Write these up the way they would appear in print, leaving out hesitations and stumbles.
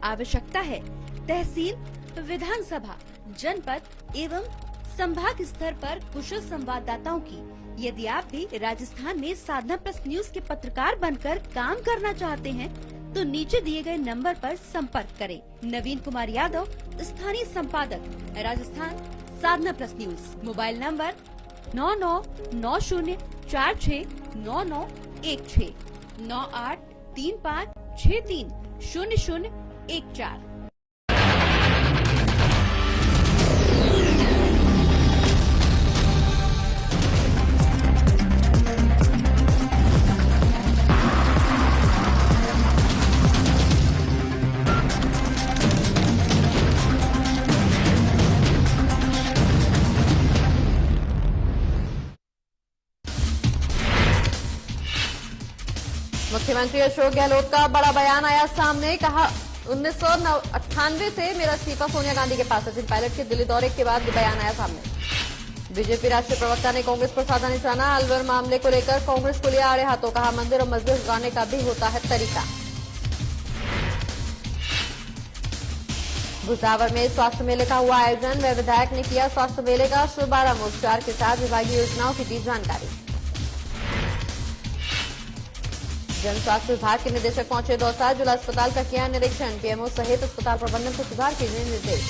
आवश्यकता है तहसील, विधानसभा, जनपद एवं संभाग स्तर पर कुशल संवाददाताओं की। यदि आप भी राजस्थान में साधना प्लस न्यूज के पत्रकार बनकर काम करना चाहते हैं तो नीचे दिए गए नंबर पर संपर्क करें। नवीन कुमार यादव, स्थानीय संपादक, राजस्थान साधना प्लस न्यूज। Mobile number 9990469916 9835630014। मुख्यमंत्री अशोक गहलोत का बड़ा बयान आया सामने। कहा 1998 से मेरा इस्तीफा सोनिया गांधी के पास है। सचिन पायलट के दिल्ली दौरे के बाद बयान आया सामने। बीजेपी राष्ट्रीय प्रवक्ता ने कांग्रेस पर साधा निशाना। अलवर मामले को लेकर कांग्रेस को लिया आड़े हाथों। कहा मंदिर और मस्जिद उगाने का भी होता है तरीका। भुसावर में स्वास्थ्य मेले का हुआ आयोजन। व विधायक ने किया स्वास्थ्य मेले का शुभारंभ। उपचार के साथ विभागीय योजनाओं की दी जानकारी। जन स्वास्थ्य विभाग के निदेशक पहुंचे दौसा। जिला अस्पताल का किया निरीक्षण। पीएमओ सहित अस्पताल प्रबंधन को सुधार के दिए निर्देश।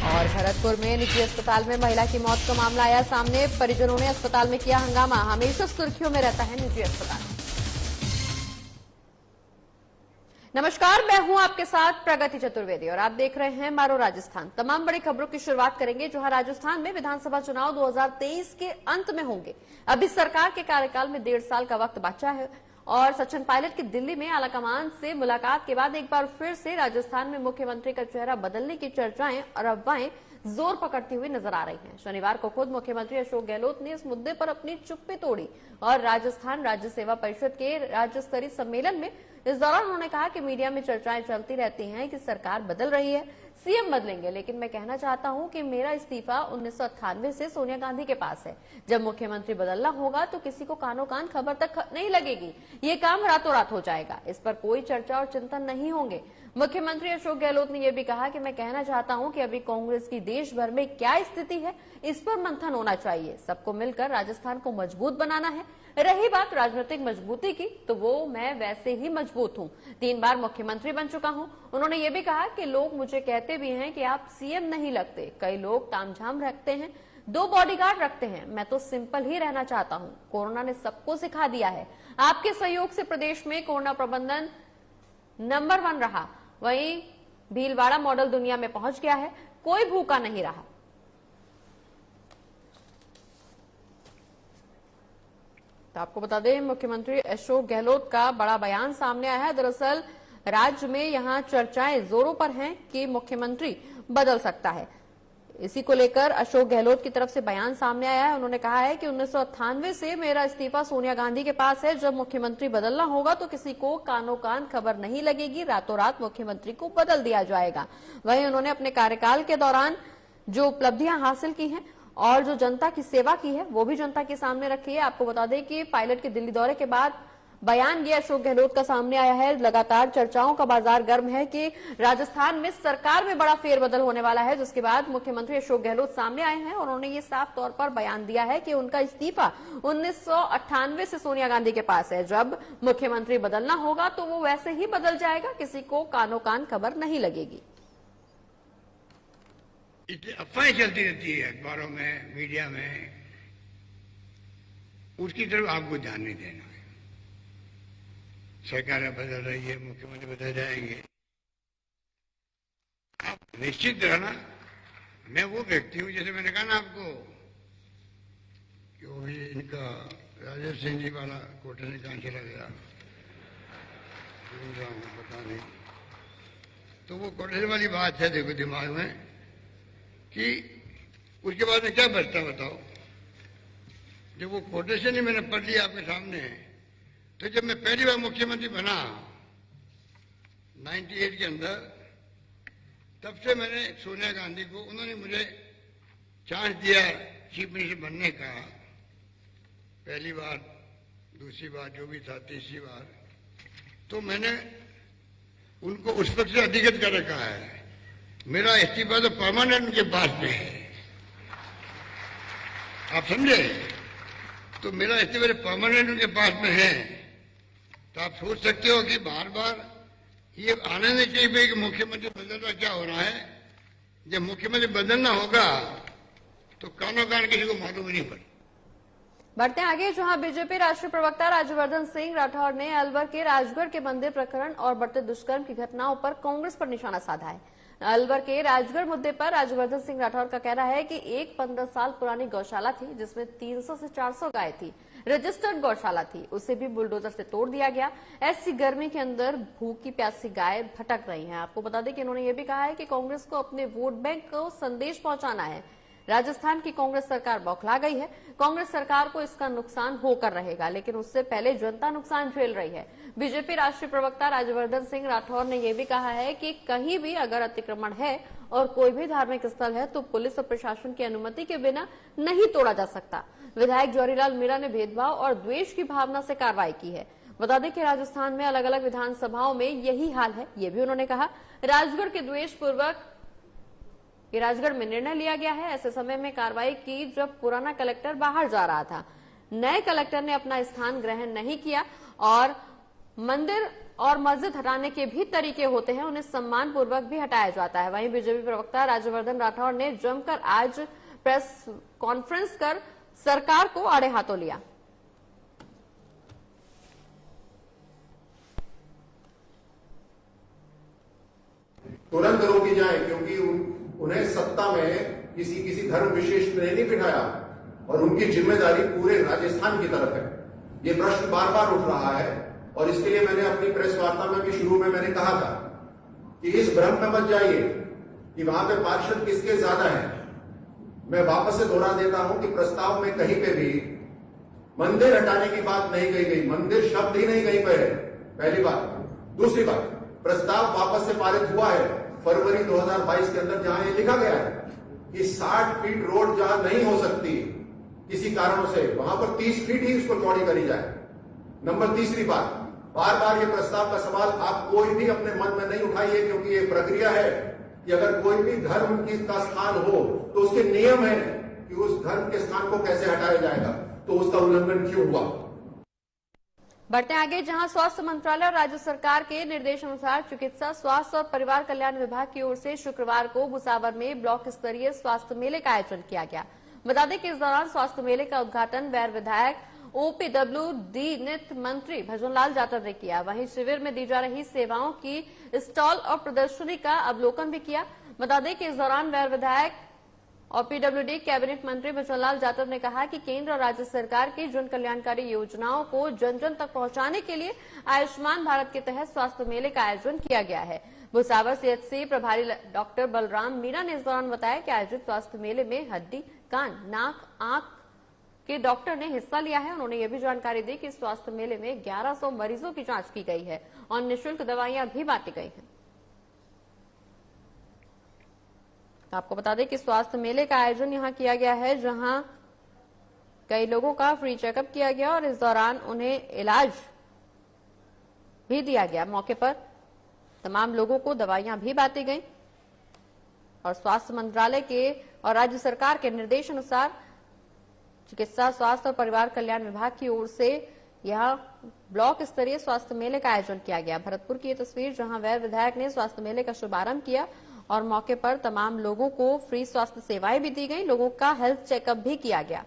और भरतपुर में निजी अस्पताल में महिला की मौत का मामला आया सामने। परिजनों ने अस्पताल में किया हंगामा। हमेशा सुर्खियों में रहता है निजी अस्पताल। नमस्कार, मैं हूं आपके साथ प्रगति चतुर्वेदी और आप देख रहे हैं मारो राजस्थान। तमाम बड़ी खबरों की शुरुआत करेंगे जहां राजस्थान में विधानसभा चुनाव 2023 के अंत में होंगे। अभी सरकार के कार्यकाल में 1.5 साल का वक्त बचा है और सचिन पायलट की दिल्ली में आलाकमान से मुलाकात के बाद एक बार फिर से राजस्थान में मुख्यमंत्री का चेहरा बदलने की चर्चाएं और अफवाहें जोर पकड़ती हुई नजर आ रही हैं। शनिवार को खुद मुख्यमंत्री अशोक गहलोत ने इस मुद्दे पर अपनी चुप्पी तोड़ी और राजस्थान राज्य सेवा परिषद के राज्य स्तरीय सम्मेलन में इस दौरान उन्होंने कहा कि मीडिया में चर्चाएं चलती रहती हैं कि सरकार बदल रही है, सीएम बदलेंगे, लेकिन मैं कहना चाहता हूं कि मेरा इस्तीफा 1998 से सोनिया गांधी के पास है। जब मुख्यमंत्री बदलना होगा तो किसी को कानो कान खबर तक नहीं लगेगी। ये काम रातों रात हो जाएगा। इस पर कोई चर्चा और चिंतन नहीं होंगे। मुख्यमंत्री अशोक गहलोत ने यह भी कहा कि मैं कहना चाहता हूं कि अभी कांग्रेस की देश भर में क्या स्थिति है, इस पर मंथन होना चाहिए। सबको मिलकर राजस्थान को मजबूत बनाना है। रही बात राजनीतिक मजबूती की, तो वो मैं वैसे ही मजबूत हूं। 3 बार मुख्यमंत्री बन चुका हूं। उन्होंने ये भी कहा कि लोग मुझे कहते भी हैं कि आप सीएम नहीं लगते। कई लोग तामझाम रखते हैं, 2 बॉडीगार्ड रखते हैं। मैं तो सिंपल ही रहना चाहता हूं। कोरोना ने सबको सिखा दिया है। आपके सहयोग से प्रदेश में कोरोना प्रबंधन नंबर 1 रहा। वहीं भीलवाड़ा मॉडल दुनिया में पहुंच गया है। कोई भूखा नहीं रहा। तो आपको बता दें, मुख्यमंत्री अशोक गहलोत का बड़ा बयान सामने आया है। दरअसल राज्य में यहां चर्चाएं जोरों पर हैं कि मुख्यमंत्री बदल सकता है। इसी को लेकर अशोक गहलोत की तरफ से बयान सामने आया है। उन्होंने कहा है कि 1998 से मेरा इस्तीफा सोनिया गांधी के पास है। जब मुख्यमंत्री बदलना होगा तो किसी को कानो कान खबर नहीं लगेगी। रातों रात मुख्यमंत्री को बदल दिया जाएगा। वहीं उन्होंने अपने कार्यकाल के दौरान जो उपलब्धियां हासिल की हैं और जो जनता की सेवा की है वो भी जनता के सामने रखी है। आपको बता दें कि पायलट के दिल्ली दौरे के बाद बयान ये अशोक गहलोत का सामने आया है। लगातार चर्चाओं का बाजार गर्म है कि राजस्थान में सरकार में बड़ा फेरबदल होने वाला है, जिसके बाद मुख्यमंत्री अशोक गहलोत सामने आए हैं और उन्होंने ये साफ तौर पर बयान दिया है कि उनका इस्तीफा 1998 से सोनिया गांधी के पास है। जब मुख्यमंत्री बदलना होगा तो वो वैसे ही बदल जाएगा। किसी को कानो कान खबर नहीं लगेगी। इतनी अफवाहें चलती रहती है अखबारों में, मीडिया में, उसकी तरफ आपको ध्यान नहीं देना है। सरकार बदल रही है, मुख्यमंत्री बदल जाएंगे, आप निश्चित रहना। मैं वो व्यक्ति हूं, जैसे मैंने कहा ना आपको कि वो भी इनका राजेश सिंह जी वाला कोटे ने कहां चला गया पता नहीं। तो वो कोटे वाली बात है देखो दिमाग में कि उसके बाद में क्या बचता बताओ। जब वो कोटेशन ही मैंने पढ़ लिया आपके सामने, तो जब मैं पहली बार मुख्यमंत्री बना 98 के अंदर, तब से मैंने सोनिया गांधी को, उन्होंने मुझे चांस दिया चीफ मिनिस्टर बनने का। पहली बार, दूसरी बार, जो भी था, तीसरी बार, तो मैंने उनको उस पद से अधिगत कर रखा है। मेरा इस्तीफा तो परमानेंट उनके पास में है, आप समझे? तो मेरा इस्तीफा परमानेंट उनके पास में है। तो आप सोच सकते हो कि बार बार ये आने नहीं चाहिए कि मुख्यमंत्री बदलना क्या हो रहा है। जब मुख्यमंत्री बदलना होगा तो कानों कान किसी को मालूम ही नहीं पड़े। बढ़ते आगे, जहां बीजेपी राष्ट्रीय प्रवक्ता राज्यवर्धन सिंह राठौर ने अलवर के राजगढ़ के मंदिर प्रकरण और बढ़ते दुष्कर्म की घटनाओं पर कांग्रेस पर निशाना साधा है। अलवर के राजगढ़ मुद्दे पर राज्यवर्धन सिंह राठौर का कहना है कि एक 15 साल पुरानी गौशाला थी जिसमें 300 से 400 गाय थी, रजिस्टर्ड गौशाला थी, उसे भी बुलडोजर से तोड़ दिया गया। ऐसी गर्मी के अंदर भूखी प्यासी गाय भटक रही हैं। आपको बता दें कि उन्होंने ये भी कहा है कि कांग्रेस को अपने वोट बैंक को संदेश पहुंचाना है। राजस्थान की कांग्रेस सरकार बौखला गई है। कांग्रेस सरकार को इसका नुकसान होकर रहेगा, लेकिन उससे पहले जनता नुकसान झेल रही है। बीजेपी राष्ट्रीय प्रवक्ता राज्यवर्धन सिंह राठौर ने यह भी कहा है कि कहीं भी अगर अतिक्रमण है और कोई भी धार्मिक स्थल है तो पुलिस और प्रशासन की अनुमति के बिना नहीं तोड़ा जा सकता। विधायक जवाहरीलाल मीणा ने भेदभाव और द्वेष की भावना से कार्रवाई की है। बता दें कि राजस्थान में अलग अलग विधानसभाओं में यही हाल है। ये भी उन्होंने कहा। राजगढ़ के द्वेष पूर्वक ये राजगढ़ में निर्णय लिया गया है। ऐसे समय में कार्रवाई की जब पुराना कलेक्टर बाहर जा रहा था। नए कलेक्टर ने अपना स्थान ग्रहण नहीं किया और मंदिर और मस्जिद हटाने के भी तरीके होते हैं, उन्हें सम्मान पूर्वक भी हटाया जाता है। वहीं बीजेपी प्रवक्ता राज्यवर्धन राठौर ने जमकर आज प्रेस कॉन्फ्रेंस कर सरकार को आड़े हाथों लिया। तुरंत रोकी जाए, क्योंकि उन्हें सत्ता में किसी धर्म विशेष ने नहीं बिठाया और उनकी जिम्मेदारी पूरे राजस्थान की तरफ है। ये प्रश्न बार बार उठ रहा है और इसके लिए मैंने अपनी प्रेस वार्ता में भी शुरू में मैंने कहा था कि इस भ्रम में मत जाइए कि वहां पे पार्षद किसके ज्यादा है। मैं वापस से दोहरा देता हूं कि प्रस्ताव में कहीं पे भी मंदिर हटाने की बात नहीं कही गई, मंदिर शब्द ही नहीं कहीं पे है, पहली बात। दूसरी बात, प्रस्ताव वापस से पारित हुआ है फरवरी 2022 के अंदर, जहां ये लिखा गया है कि 60 फीट रोड जहां नहीं हो सकती किसी कारणों से, वहां पर 30 फीट ही उसको चौड़ी करी जाए। नंबर तीसरी बात, बार बार ये प्रस्ताव का सवाल आप कोई भी अपने मन में नहीं उठाइए, क्योंकि ये प्रक्रिया है कि अगर कोई भी धर्म का स्थान हो तो उसके नियम है कि उस धर्म के स्थान को कैसे हटाया जाएगा, तो उसका उल्लंघन क्यों हुआ। बढ़ते आगे, जहां स्वास्थ्य मंत्रालय और राज्य सरकार के निर्देशानुसार चिकित्सा, स्वास्थ्य और परिवार कल्याण विभाग की ओर से शुक्रवार को भुसावर में ब्लॉक स्तरीय स्वास्थ्य मेले का आयोजन किया गया। बता दें कि इस दौरान स्वास्थ्य मेले का उद्घाटन वैर विधायक ओपीडब्ल्यूडी नित मंत्री भजनलाल जाटव ने किया। वहीं शिविर में दी जा रही सेवाओं की स्टॉल और प्रदर्शनी का अवलोकन भी किया। बता दें कि इस दौरान वैर विधायक और पीडब्ल्यूडी कैबिनेट मंत्री भजनलाल जाटव ने कहा कि केंद्र और राज्य सरकार की जन कल्याणकारी योजनाओं को जन जन तक पहुंचाने के लिए आयुष्मान भारत के तहत स्वास्थ्य मेले का आयोजन किया गया है। भुसावर सीएचसी प्रभारी डॉक्टर बलराम मीणा ने इस दौरान बताया कि आयोजित स्वास्थ्य मेले में हड्डी, कान, नाक, आंख के डॉक्टर ने हिस्सा लिया है। उन्होंने ये भी जानकारी दी कि स्वास्थ्य मेले में 1100 मरीजों की जांच की गई है और निःशुल्क दवाइयां भी बांटी गई हैं। तो आपको बता दें कि स्वास्थ्य मेले का आयोजन यहां किया गया है, जहां कई लोगों का फ्री चेकअप किया गया और इस दौरान उन्हें इलाज भी दिया गया। मौके पर तमाम लोगों को दवाइयां भी बांटी गई और स्वास्थ्य मंत्रालय के और राज्य सरकार के निर्देश अनुसार चिकित्सा, स्वास्थ्य और परिवार कल्याण विभाग की ओर से यह ब्लॉक स्तरीय स्वास्थ्य मेले का आयोजन किया गया। भरतपुर की ये तस्वीर, जहां वैर विधायक ने स्वास्थ्य मेले का शुभारंभ किया और मौके पर तमाम लोगों को फ्री स्वास्थ्य सेवाएं भी दी गई, लोगों का हेल्थ चेकअप भी किया गया।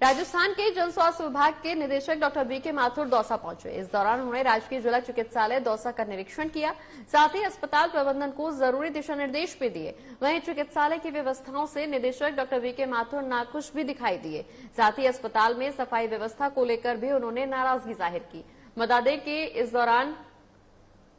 राजस्थान के जन स्वास्थ्य विभाग के निदेशक डॉक्टर बीके माथुर दौसा पहुंचे। इस दौरान उन्होंने राजकीय जिला चिकित्सालय दौसा का निरीक्षण किया, साथ ही अस्पताल प्रबंधन को जरूरी दिशा निर्देश भी दिए। वहीं चिकित्सालय की व्यवस्थाओं से निदेशक डॉक्टर बीके माथुर नाखुश भी दिखाई दिए। साथ ही अस्पताल में सफाई व्यवस्था को लेकर भी उन्होंने नाराजगी जाहिर की। बता दें कि इस दौरान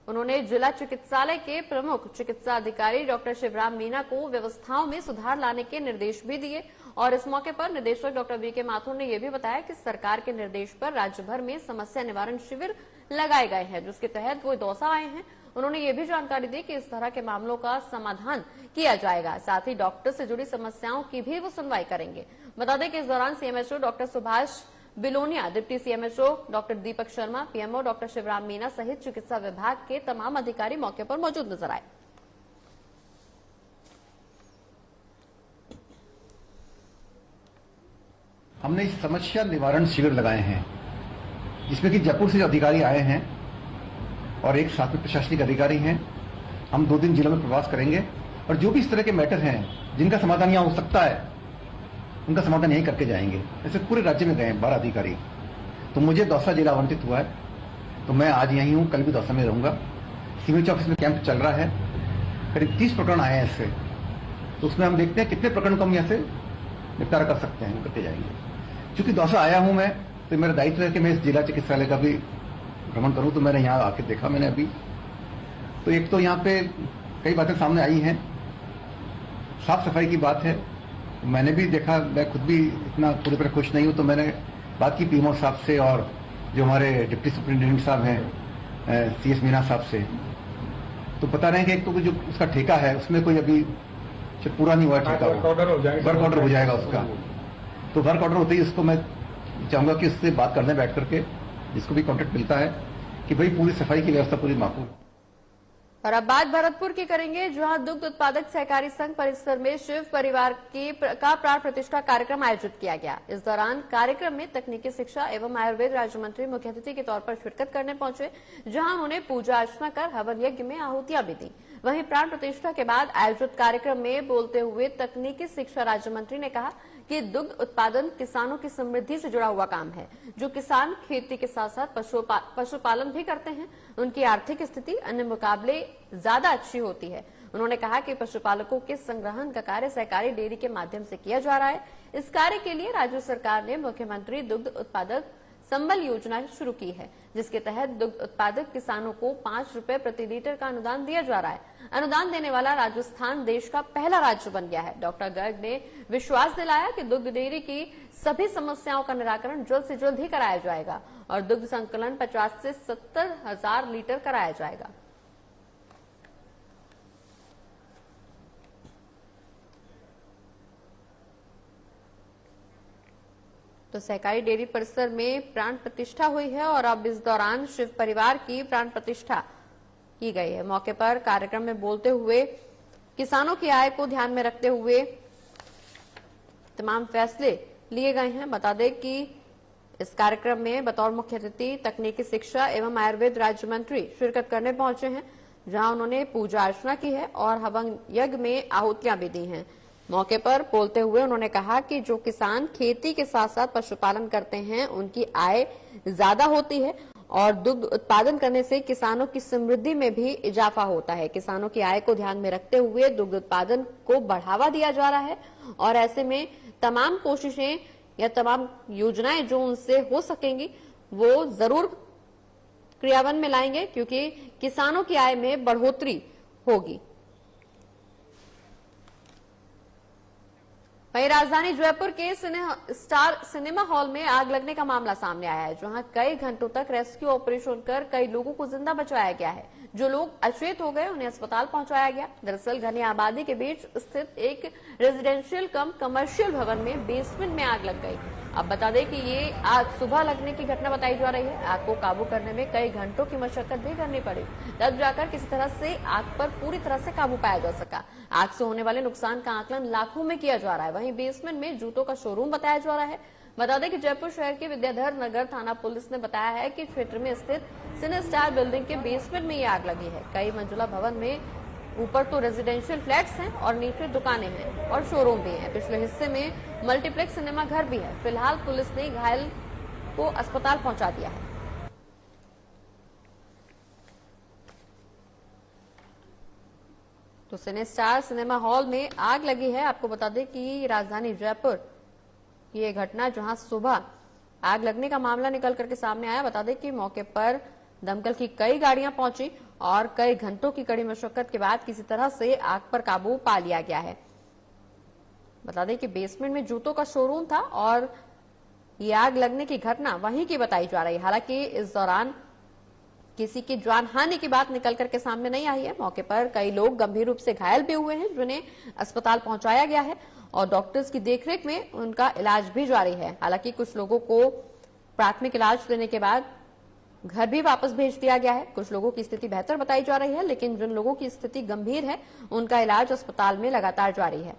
उन्होंने जिला चिकित्सालय के प्रमुख चिकित्सा अधिकारी डॉक्टर शिवराम मीणा को व्यवस्थाओं में सुधार लाने के निर्देश भी दिए और इस मौके पर निदेशक डॉक्टर बीके माथुर ने यह भी बताया कि सरकार के निर्देश पर राज्य भर में समस्या निवारण शिविर लगाए गए हैं, जिसके तहत वो दौसा आए हैं। उन्होंने ये भी जानकारी दी कि इस तरह के मामलों का समाधान किया जाएगा। साथ ही डॉक्टर से जुड़ी समस्याओं की भी वो सुनवाई करेंगे। बता दें कि इस दौरान CMHO doctor Subhash Bilonia, deputy CMHO doctor Deepak Sharma, PMO doctor Shivram Meena सहित चिकित्सा विभाग के तमाम अधिकारी मौके पर मौजूद नजर आए। हमने इस समस्या निवारण शिविर लगाए हैं, जिसमें कि जयपुर से अधिकारी आए हैं और एक साथ में प्रशासनिक अधिकारी हैं। हम 2 दिन जिलों में प्रवास करेंगे और जो भी इस तरह के मैटर हैं जिनका समाधान यहाँ हो सकता है, उनका समाधान यहीं करके जाएंगे। ऐसे पूरे राज्य में गए 12 अधिकारी। तो मुझे दौसा जिला आवंटित हुआ है, तो मैं आज यहीं हूँ, कल भी दौसा में रहूंगा। सीएमएचओ ऑफिस में कैंप चल रहा है, करीब 30 प्रकरण आए हैं इससे। तो उसमें हम देखते हैं कितने प्रकरण को हम यहाँ से निपटारा कर सकते हैं, करते जाएंगे। चूंकि दौसा आया हूं मैं, तो मेरा दायित्व है कि मैं इस जिला चिकित्सालय का भी भ्रमण करूं। तो मैंने यहाँ आके देखा, मैंने अभी तो एक तो यहाँ पे कई बातें सामने आई हैं। साफ सफाई की बात है, मैंने भी देखा, मैं खुद भी इतना पूरी तरह खुश नहीं हूं। तो मैंने बात की पीएमओ साहब से और जो हमारे डिप्टी सुप्रिंटेंडेंट साहब हैं CS मीना साहब से। तो बता रहे हैं कि एक तो जो उसका ठेका है उसमें कोई अभी पूरा नहीं हुआ ठेका, वर्क ऑर्डर हो जाएगा उसका। तो वर्क ऑर्डर होते ही उसको मैं चाहूंगा कि उससे बात करने बैठ करके, जिसको भी कॉन्ट्रैक्ट मिलता है, कि भाई पूरी सफाई की व्यवस्था पूरी माकूल। और अब बात भरतपुर की करेंगे, जहां दुग्ध उत्पादक सहकारी संघ परिसर में शिव परिवार का प्राण प्रतिष्ठा कार्यक्रम आयोजित किया गया। इस दौरान कार्यक्रम में तकनीकी शिक्षा एवं आयुर्वेद राज्य मंत्री मुख्य अतिथि के तौर पर शिरकत करने पहुंचे, जहां उन्होंने पूजा अर्चना कर हवन यज्ञ में आहुतियां भी दी। वहीं प्राण प्रतिष्ठा के बाद आयोजित कार्यक्रम में बोलते हुए तकनीकी शिक्षा राज्य मंत्री ने कहा कि दुग्ध उत्पादन किसानों की समृद्धि से जुड़ा हुआ काम है। जो किसान खेती के साथ साथ पशुपालन भी करते हैं, उनकी आर्थिक स्थिति अन्य मुकाबले ज्यादा अच्छी होती है। उन्होंने कहा कि पशुपालकों के संग्रहण का कार्य सहकारी डेयरी के माध्यम से किया जा रहा है। इस कार्य के लिए राज्य सरकार ने मुख्यमंत्री दुग्ध उत्पादक संबल योजना शुरू की है, जिसके तहत दुग्ध उत्पादक किसानों को 5 रुपए प्रति लीटर का अनुदान दिया जा रहा है। अनुदान देने वाला राजस्थान देश का पहला राज्य बन गया है। डॉक्टर गर्ग ने विश्वास दिलाया कि दुग्ध डेयरी की सभी समस्याओं का निराकरण जल्द से जल्द ही कराया जाएगा और दुग्ध संकलन 50 से 70 हजार लीटर कराया जाएगा। तो सहकारी डेयरी परिसर में प्राण प्रतिष्ठा हुई है और अब इस दौरान शिव परिवार की प्राण प्रतिष्ठा की गई है। मौके पर कार्यक्रम में बोलते हुए किसानों की आय को ध्यान में रखते हुए तमाम फैसले लिए गए हैं। बता दें कि इस कार्यक्रम में बतौर मुख्य अतिथि तकनीकी शिक्षा एवं आयुर्वेद राज्य मंत्री शिरकत करने पहुंचे हैं, जहां उन्होंने पूजा अर्चना की है और हवन यज्ञ में आहुतियां भी दी हैं। मौके पर बोलते हुए उन्होंने कहा कि जो किसान खेती के साथ साथ पशुपालन करते हैं, उनकी आय ज्यादा होती है और दुग्ध उत्पादन करने से किसानों की समृद्धि में भी इजाफा होता है। किसानों की आय को ध्यान में रखते हुए दुग्ध उत्पादन को बढ़ावा दिया जा रहा है और ऐसे में तमाम कोशिशें या तमाम योजनाएं जो उनसे हो सकेंगी वो जरूर क्रियान्वयन में लाएंगे, क्योंकि किसानों की आय में बढ़ोतरी होगी। वहीं राजधानी जयपुर के स्टार सिनेमा हॉल में आग लगने का मामला सामने आया है, जहां कई घंटों तक रेस्क्यू ऑपरेशन कर कई लोगों को जिंदा बचाया गया है। जो लोग अचेत हो गए उन्हें अस्पताल पहुंचाया गया। दरअसल घनी आबादी के बीच स्थित एक रेजिडेंशियल कम कमर्शियल भवन में बेसमेंट में आग लग गई। अब बता दें कि ये आग सुबह लगने की घटना बताई जा रही है। आग को काबू करने में कई घंटों की मशक्कत भी करनी पड़ी, तब जाकर किसी तरह से आग पर पूरी तरह से काबू पाया जा सका। आग से होने वाले नुकसान का आकलन लाखों में किया जा रहा है। वहीं बेसमेंट में जूतों का शोरूम बताया जा रहा है। बता दें कि जयपुर शहर के विद्याधर नगर थाना पुलिस ने बताया है कि क्षेत्र में स्थित सिने स्टार बिल्डिंग के बेसमेंट में ये आग लगी है। कई मंजिला भवन में ऊपर तो रेजिडेंशियल फ्लैट्स हैं और नीचे दुकानें हैं और शोरूम भी हैं। पिछले हिस्से में मल्टीप्लेक्स सिनेमा घर भी है। फिलहाल पुलिस ने घायल को अस्पताल पहुंचा दिया है। तो सिने स्टार सिनेमा हॉल में आग लगी है। आपको बता दें कि राजधानी जयपुर की ये घटना, जहां सुबह आग लगने का मामला निकल करके सामने आया। बता दें कि मौके पर दमकल की कई गाड़ियां पहुंची और कई घंटों की कड़ी मशक्कत के बाद किसी तरह से आग पर काबू पा लिया गया है। बता दें कि बेसमेंट में जूतों का शोरूम था और ये आग लगने की घटना वहीं की बताई जा रही है। हालांकि इस दौरान किसी की जान हानि की बात निकल करके सामने नहीं आई है। मौके पर कई लोग गंभीर रूप से घायल भी हुए हैं, जिन्हें अस्पताल पहुंचाया गया है और डॉक्टर्स की देखरेख में उनका इलाज भी जारी है। हालांकि कुछ लोगों को प्राथमिक इलाज देने के बाद घर भी वापस भेज दिया गया है। कुछ लोगों की स्थिति बेहतर बताई जा रही है, लेकिन जिन लोगों की स्थिति गंभीर है उनका इलाज अस्पताल में लगातार जारी है।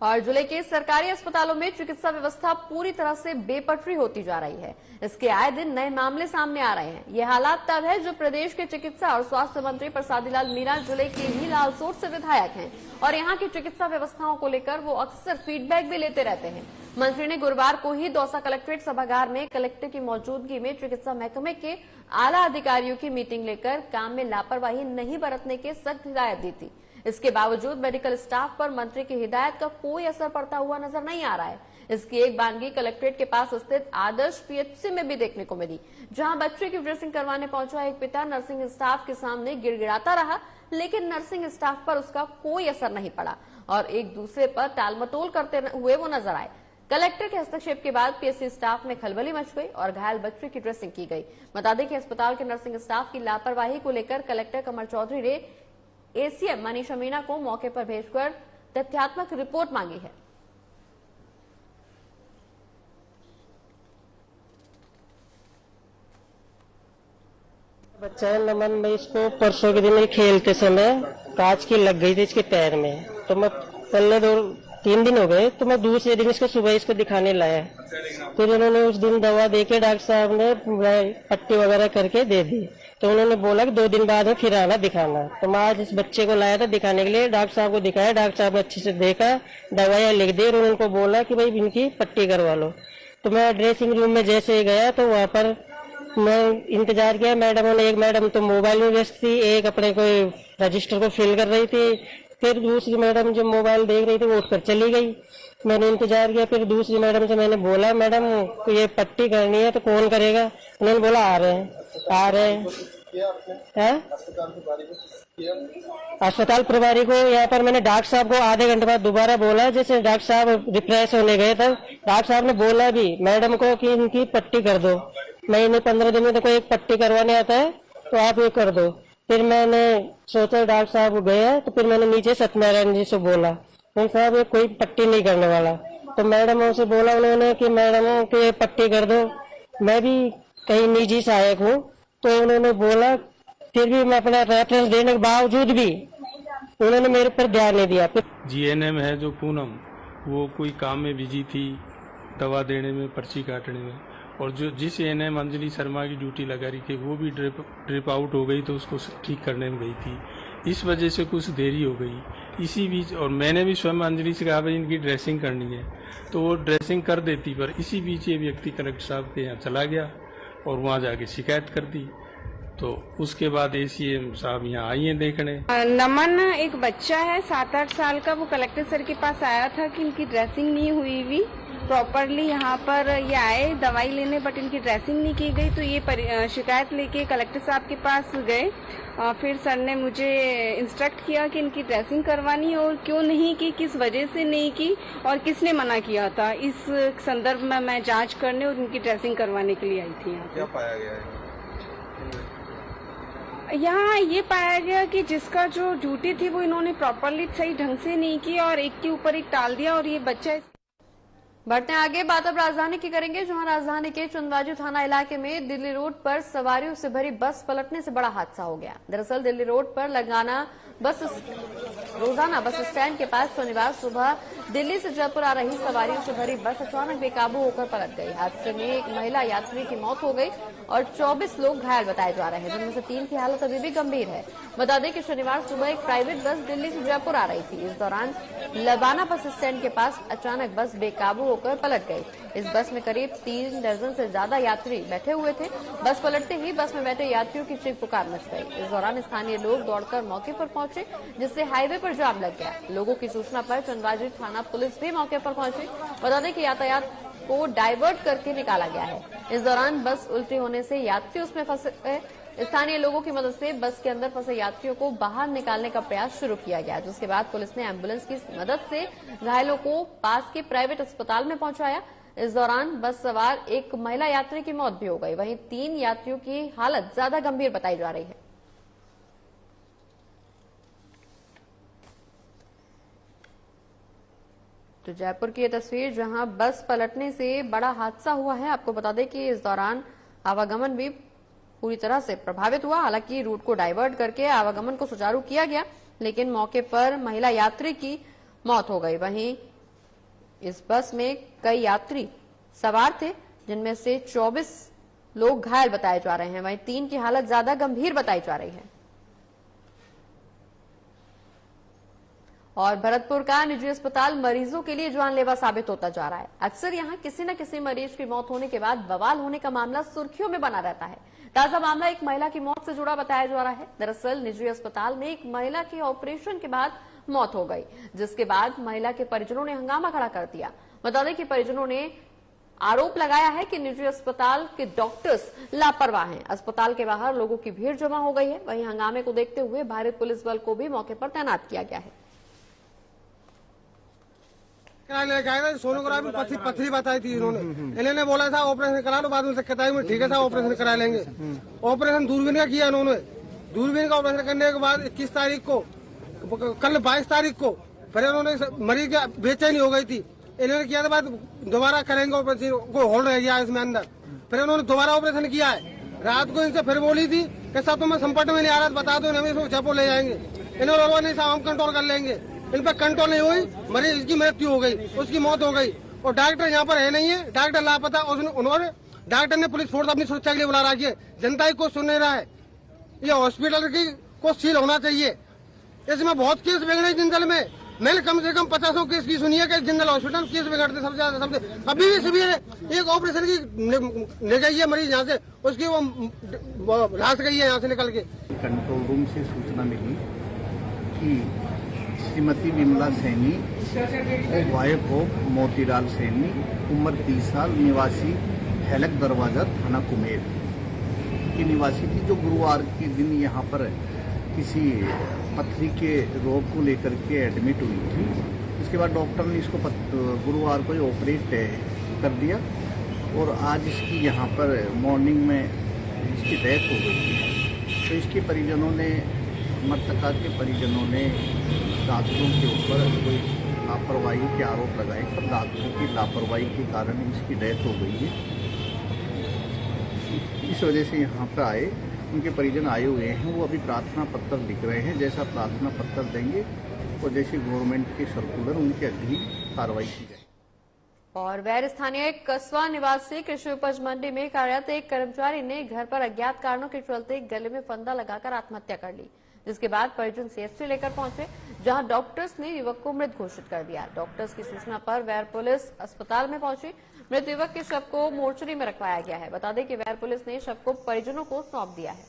और जिले के सरकारी अस्पतालों में चिकित्सा व्यवस्था पूरी तरह से बेपटरी होती जा रही है। इसके आए दिन नए मामले सामने आ रहे हैं। ये हालात तब है जब प्रदेश के चिकित्सा और स्वास्थ्य मंत्री प्रसादीलाल मीणा जिले के ही लालसोट से विधायक हैं और यहाँ की चिकित्सा व्यवस्थाओं को लेकर वो अक्सर फीडबैक भी लेते रहते हैं। मंत्री ने गुरुवार को ही दौसा कलेक्ट्रेट सभागार में कलेक्टर की मौजूदगी में चिकित्सा महकमे के आला अधिकारियों की मीटिंग लेकर काम में लापरवाही नहीं बरतने की सख्त हिदायत दी थी। इसके बावजूद मेडिकल स्टाफ पर मंत्री की हिदायत का कोई असर पड़ता हुआ नजर नहीं आ रहा है। इसकी एक बानगी कलेक्ट्रेट के पास स्थित आदर्श पीएचसी में भी देखने को मिली, जहां बच्चे की ड्रेसिंग करवाने पहुंचा एक पिता नर्सिंग स्टाफ के सामने गिड़गिड़ाता रहा, लेकिन नर्सिंग स्टाफ पर उसका कोई असर नहीं पड़ा और एक दूसरे पर टालमटोल करते हुए वो नजर आए। कलेक्टर के हस्तक्षेप के बाद पीएचसी स्टाफ में खलबली मच गई और घायल बच्चे की ड्रेसिंग की गई। बता दें कि अस्पताल के नर्सिंग स्टाफ की लापरवाही को लेकर कलेक्टर कमर चौधरी ने एसीएम मनीषा मीणा को मौके पर भेजकर तथ्यात्मक रिपोर्ट मांगी है। बच्चा है नमन, मैं इसको परसों के दिन खेलते समय कांच की लग गई थी इसके पैर में, तो मैं पहले 2-3 दिन हो गए, तो मैं दूसरे दिन इसको सुबह इसको दिखाने लाया। फिर उन्होंने उस दिन दवा देके डॉक्टर साहब ने पट्टी वगैरह करके दे दी, तो उन्होंने बोला कि 2 दिन बाद में फिर आना दिखाना। तो मैं आज इस बच्चे को लाया था दिखाने के लिए, डॉक्टर साहब को दिखाया, डॉक्टर साहब ने अच्छे से देखा, दवाइयाँ लिख दी और उनको बोला कि भाई इनकी पट्टी करवा लो। तो मैं ड्रेसिंग रूम में जैसे ही गया तो वहाँ पर मैं इंतजार किया। मैडमों ने, एक मैडम तो मोबाइल में व्यस्त थी, एक अपने कोई रजिस्टर को फिल कर रही थी, फिर दूसरी मैडम जो मोबाइल देख रही थी वो उठकर चली गई। मैंने इंतजार किया, फिर दूसरी मैडम से मैंने बोला मैडम ये पट्टी करनी है तो कौन करेगा? उन्होंने बोला आ रहे हैं। अस्पताल प्रभारी को यहाँ पर मैंने डॉक्टर साहब को आधे घंटे बाद दोबारा बोला, जैसे डॉक्टर साहब रिफ्रेश होने गए तब डॉक्टर साहब ने बोला भी मैडम को कि इनकी पट्टी कर दो, महीने 15 दिन में तो कोई एक पट्टी करवाने आता है तो आप ये कर दो। फिर मैंने सोचा डॉक्टर साहब गया, तो फिर मैंने नीचे सत्यनारायण जी से बोला साहब ये कोई पट्टी नहीं करने वाला, तो मैडमों से बोला उन्होंने कि मैडमों की पट्टी कर दो। मैं भी कहीं निजी सहायक हूँ, तो उन्होंने बोला, फिर भी मैं अपना रेफरेंस देने के बावजूद भी उन्होंने मेरे पर ध्यान नहीं दिया। जीएनएम है जो पूनम, वो कोई काम में बिजी थी, दवा देने में, पर्ची काटने में, और जो जिस एएनएम अंजलि शर्मा की ड्यूटी लगा रही थी वो भी ड्रिप आउट हो गई, तो उसको ठीक करने में गई थी। इस वजह से कुछ देरी हो गई इसी बीच। और मैंने भी स्वयं अंजलि से कहा भाई इनकी ड्रेसिंग करनी है, तो वो ड्रेसिंग कर देती, पर इसी बीच ये व्यक्ति कलेक्टर साहब के यहाँ चला गया और वहाँ जाके शिकायत कर दी। तो उसके बाद एसीएम साहब यहाँ आई हैं देखने। नमन एक बच्चा है 7-8 साल का, वो कलेक्टर सर के पास आया था कि इनकी ड्रेसिंग नहीं हुई हुई प्रॉपरली। यहाँ पर ये आए दवाई लेने, बट इनकी ड्रेसिंग नहीं की गई, तो ये शिकायत लेके कलेक्टर साहब के पास गए। फिर सर ने मुझे इंस्ट्रक्ट किया कि इनकी ड्रेसिंग करवानी है और क्यों नहीं की, किस वजह से नहीं की और किसने मना किया था, इस संदर्भ में मैं जांच करने और इनकी ड्रेसिंग करवाने के लिए आई थी। क्या पाया गया है? यहाँ ये पाया गया कि जिसका जो ड्यूटी थी वो इन्होंने प्रॉपरली सही ढंग से नहीं की और एक के ऊपर एक टाल दिया, और ये बच्चा। बढ़ते हैं आगे, बात अब राजधानी की करेंगे, जहां राजधानी के चंदबाजी थाना इलाके में दिल्ली रोड पर सवारियों से भरी बस पलटने से बड़ा हादसा हो गया। दरअसल दिल्ली रोड पर रोजाना बस स्टैंड के पास शनिवार सुबह दिल्ली से जयपुर आ रही सवारियों से भरी बस अचानक बेकाबू होकर पलट गई। हादसे में एक महिला यात्री की मौत हो गई और 24 लोग घायल बताए जा रहे हैं, जिनमें से 3 की हालत अभी भी गंभीर है। बता दें कि शनिवार सुबह एक प्राइवेट बस दिल्ली से जयपुर आ रही थी। इस दौरान लबाना बस स्टैंड के पास अचानक बस बेकाबू होकर पलट गई। इस बस में करीब 3 दर्जन से ज्यादा यात्री बैठे हुए थे। बस पलटते ही बस में बैठे यात्रियों की चीख पुकार मच गई। इस दौरान स्थानीय लोग दौड़कर मौके पर पहुंचे, जिससे हाईवे पर जाम लग गया। लोगों की सूचना पर चंदबाजी थाना पुलिस भी मौके पर पहुंची। बता दें कि यातायात को डाइवर्ट करके निकाला गया है। इस दौरान बस उल्टी होने से यात्री उसमें फंस गए। स्थानीय लोगों की मदद से बस के अंदर फंसे यात्रियों को बाहर निकालने का प्रयास शुरू किया गया, जिसके बाद पुलिस ने एम्बुलेंस की मदद से घायलों को पास के प्राइवेट अस्पताल में पहुंचाया। इस दौरान बस सवार एक महिला यात्री की मौत भी हो गई, वहीं 3 यात्रियों की हालत ज्यादा गंभीर बताई जा रही है। तो जयपुर की ये तस्वीर जहां बस पलटने से बड़ा हादसा हुआ है। आपको बता दें कि इस दौरान आवागमन भी पूरी तरह से प्रभावित हुआ। हालांकि रूट को डाइवर्ट करके आवागमन को सुचारू किया गया, लेकिन मौके पर महिला यात्री की मौत हो गई। वहीं इस बस में कई यात्री सवार थे, जिनमें से 24 लोग घायल बताए जा रहे हैं, वहीं 3 की हालत ज्यादा गंभीर बताई जा रही है। और भरतपुर का निजी अस्पताल मरीजों के लिए जानलेवा साबित होता जा रहा है। अक्सर यहां किसी न किसी मरीज की मौत होने के बाद बवाल होने का मामला सुर्खियों में बना रहता है। ताजा मामला एक महिला की मौत से जुड़ा बताया जा रहा है। दरअसल निजी अस्पताल में एक महिला की ऑपरेशन के बाद मौत हो गई, जिसके बाद महिला के परिजनों ने हंगामा खड़ा कर दिया। बता दें कि परिजनों ने आरोप लगाया है कि निजी अस्पताल के डॉक्टर्स लापरवाह हैं। अस्पताल के बाहर लोगों की भीड़ जमा हो गई है। वहीं हंगामे को देखते हुए भारी पुलिस बल को भी मौके पर तैनात किया गया है। लेके आया था, सोनोग्राफी पथरी बताई थी इन्होंने बोला था ऑपरेशन करा लो, बाद में कहता है ठीक है था ऑपरेशन करा लेंगे। ऑपरेशन दूरबीन का किया इन्होंने। दूरबीन का ऑपरेशन करने के बाद 21 तारीख को, कल 22 तारीख को फिर इन्होंने मरीज की बेचैनी हो गई थी, इन्होंने किया था बाद दोबारा करेंगे ऑपरेशन, को होल्ड रह गया इसमें अंदर। फिर उन्होंने दोबारा ऑपरेशन किया है। रात को इनसे फिर बोली थी कि साहब तुम्हें संपर्क में नहीं आ रहा, बता दो हमें जयपुर ले जाएंगे। इन्होंने नहीं साहब हम कंट्रोल कर लेंगे। इन पर कंट्रोल नहीं हुई, मरीज की मृत्यु हो गई, उसकी मौत हो गई। और डॉक्टर यहाँ पर है नहीं है, डॉक्टर लापता। उन्होंने डॉक्टर ने पुलिस फोर्स अपनी सुरक्षा के लिए बुला रखी है, जनता को सुन नहीं रहा है। ये हॉस्पिटल की को सील होना चाहिए। इसमें बहुत केस बिगड़े जिंदल में। मैंने कम से कम 50 केस की सुनी है कि जिंदल हॉस्पिटल केस बिगड़ते सबसे ज्यादा। सबसे अभी भी शिविर है, एक ऑपरेशन की ले गई है मरीज यहाँ से, उसकी वो लाश गई है यहाँ से निकल के। कंट्रोल रूम से सूचना मिली कि श्रीमती विमला सैनी, वाइफ ऑफ मोतीलाल सैनी, उम्र 30 साल, निवासी हेलक दरवाजा, थाना कुमेर की निवासी थी, जो गुरुवार के दिन यहाँ पर किसी पथरी के रोग को लेकर के एडमिट हुई थी। इसके बाद डॉक्टर ने इसको गुरुवार को ऑपरेट कर दिया और आज इसकी यहाँ पर मॉर्निंग में इसकी डेथ हो गई है। तो इसके परिजनों ने, मृतका के परिजनों ने डॉक्टरों के ऊपर कोई लापरवाही के आरोप लगाए, पर डॉक्टरों की लापरवाही के कारण इसकी डेथ हो गई है। इस वजह से यहाँ पर आए, उनके परिजन आए हुए हैं, वो अभी प्रार्थना पत्र लिख रहे हैं। जैसा प्रार्थना पत्र देंगे और जैसे गवर्नमेंट के सर्कुलर उनके अधीन कार्रवाई की जाए। और वैर स्थानीय कस्बा निवासी कृषि उपज मंडी में कार्यरत एक कर्मचारी ने घर पर अज्ञात कारणों के चलते गले में फंदा लगाकर आत्महत्या कर ली, जिसके बाद परिजन सीएचसी लेकर पहुंचे, जहां डॉक्टर्स ने युवक को मृत घोषित कर दिया। डॉक्टर्स की सूचना पर वैर पुलिस अस्पताल में पहुंची। मृत युवक के शव को मोर्चरी में रखवाया गया है। बता दें कि वैर पुलिस ने शव को परिजनों को सौंप दिया है।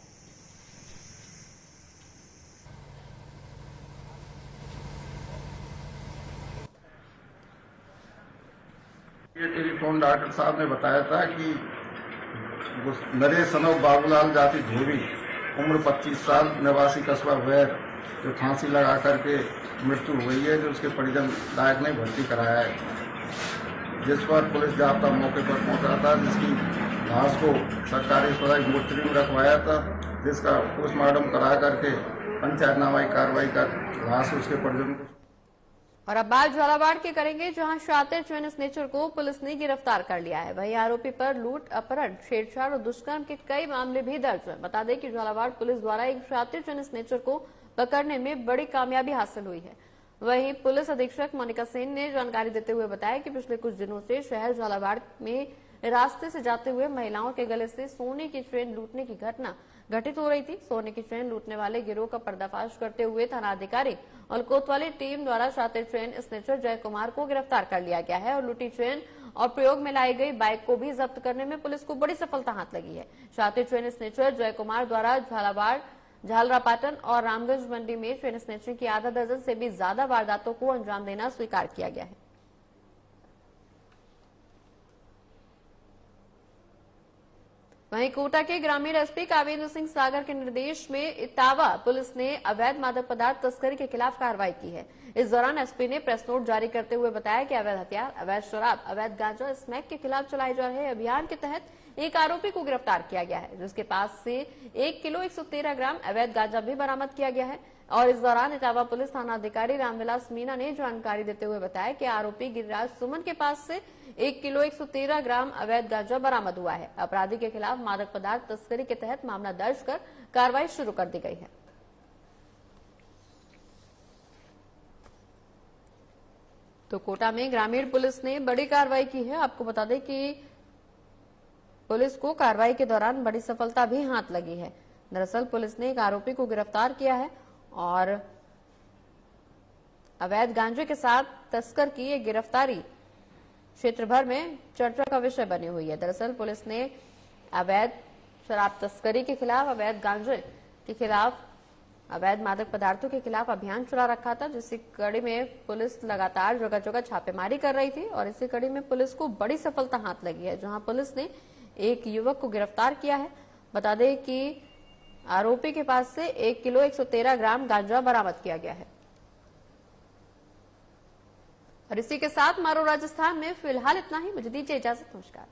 ये टेलीफोन डॉक्टर साहब ने बताया था कि नरेश सनोफ बाबूलाल जाति धोबी, उम्र 25 साल, निवासी कस्बा वैर, जो फांसी लगा करके मृत्यु हो गई है, जो उसके परिजन लायक ने भर्ती कराया है। जिस पर पुलिस जाब्ता मौके पर पहुंचा था, जिसकी लाश को सरकारी अस्पताल मोर्चरी में रखवाया था, जिसका पोस्टमार्टम करा करके पंचायतनामा की कार्रवाई कर लाश उसके परिजन को। और अब बात झालावाड़ के करेंगे, जहां शातिर चैन स्नेचर को पुलिस ने गिरफ्तार कर लिया है। वहीं आरोपी पर लूट, अपहरण, छेड़छाड़ और दुष्कर्म के कई मामले भी दर्ज हैं। बता दें कि झालावाड़ पुलिस द्वारा एक शातिर चैन स्नेचर को पकड़ने में बड़ी कामयाबी हासिल हुई है। वहीं पुलिस अधीक्षक मोनिका सेन ने जानकारी देते हुए बताया कि पिछले कुछ दिनों से शहर झालावाड़ में रास्ते से जाते हुए महिलाओं के गले से सोने की चेन लूटने की घटना घटित हो रही थी। सोने की चेन लूटने वाले गिरोह का पर्दाफाश करते हुए थानाधिकारी और कोतवाली टीम द्वारा शातिर चेन स्नेचर जय कुमार को गिरफ्तार कर लिया गया है और लूटी चेन और प्रयोग में लाई गई बाइक को भी जब्त करने में पुलिस को बड़ी सफलता हाथ लगी है। शातिर चेन स्नेचर जय कुमार द्वारा झालावाड़, झालरापाटन और रामगंज मंडी में चेन स्नेचिंग की आधा दर्जन से भी ज्यादा वारदातों को अंजाम देना स्वीकार किया गया है। वहीं कोटा के ग्रामीण एसपी कावेंद्र सिंह सागर के निर्देश में इटावा पुलिस ने अवैध मादक पदार्थ तस्करी के खिलाफ कार्रवाई की है। इस दौरान एसपी ने प्रेस नोट जारी करते हुए बताया कि अवैध हथियार, अवैध शराब, अवैध गांजा, स्मैक के खिलाफ चलाए जा रहे अभियान के तहत एक आरोपी को गिरफ्तार किया गया है, जिसके पास से 1 किलो 113 ग्राम अवैध गांजा भी बरामद किया गया है। और इस दौरान इटावा पुलिस थाना अधिकारी रामविलास मीणा ने जानकारी देते हुए बताया कि आरोपी गिरिराज सुमन के पास से 1 किलो 113 ग्राम अवैध गांजा बरामद हुआ है। अपराधी के खिलाफ मादक पदार्थ तस्करी के तहत मामला दर्ज कर कार्रवाई शुरू कर दी गई है। तो कोटा में ग्रामीण पुलिस ने बड़ी कार्रवाई की है। आपको बता दें कि पुलिस को कार्रवाई के दौरान बड़ी सफलता भी हाथ लगी है। दरअसल पुलिस ने एक आरोपी को गिरफ्तार किया है और अवैध गांजे के साथ तस्कर की ये गिरफ्तारी क्षेत्र भर में चर्चा का विषय बनी हुई है। दरअसल पुलिस ने अवैध शराब तस्करी के खिलाफ, अवैध गांजे के खिलाफ, अवैध मादक पदार्थों के खिलाफ अभियान चला रखा था, जिसकी कड़ी में पुलिस लगातार जगह जगह छापेमारी कर रही थी और इसी कड़ी में पुलिस को बड़ी सफलता हाथ लगी है, जहां पुलिस ने एक युवक को गिरफ्तार किया है। बता दें कि आरोपी के पास से 1 किलो 113 ग्राम गांजा बरामद किया गया है। और इसी के साथ मारो राजस्थान में फिलहाल इतना ही। मुझे दीजिए इजाजत। नमस्कार।